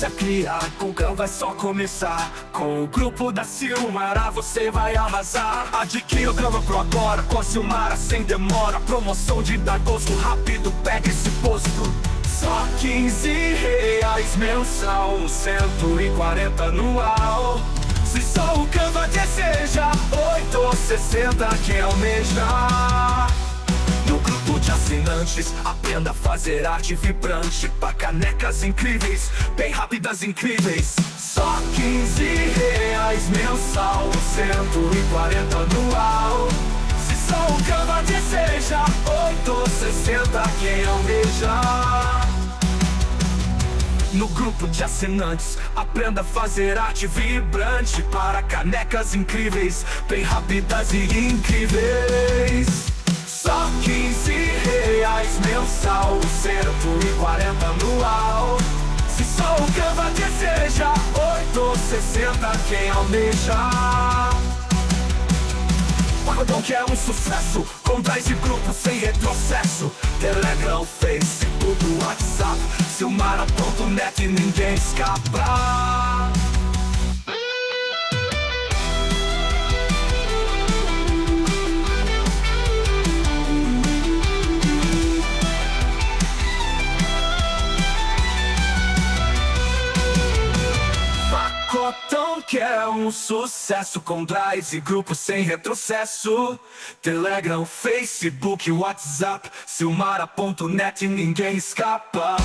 fácil é criar, com Canva é só começar. Com o grupo da Silmara você vai arrasar. Adquira o Canva Pro agora, com a Silmara sem demora. Promoção de dar gosto rápido, pega esse posto. Só R$ 15 mensal, 140 anual. Se só o Canva deseja, 8,60 quem almeja. No grupo de assinantes, aprenda a fazer arte vibrante pra canecas incríveis, bem rápidas, incríveis. Só R$ 15 mensal, 140 anual. Se só o Canva deseja, 8,60 quem almeja. No grupo de assinantes, aprenda a fazer arte vibrante para canecas incríveis, bem rápidas e incríveis. Só R$ 15 mensal, 140 anual. Se só o Canva deseja, 8,60 quem almeja. Pagodão que é um sucesso, com 10 grupos sem retrocesso. Telegram, Facebook, WhatsApp, Silmara.net, ninguém escapa. Pacotão que é um sucesso, com drives e grupos sem retrocesso. Telegram, Facebook, WhatsApp, Silmara.net, ninguém escapa.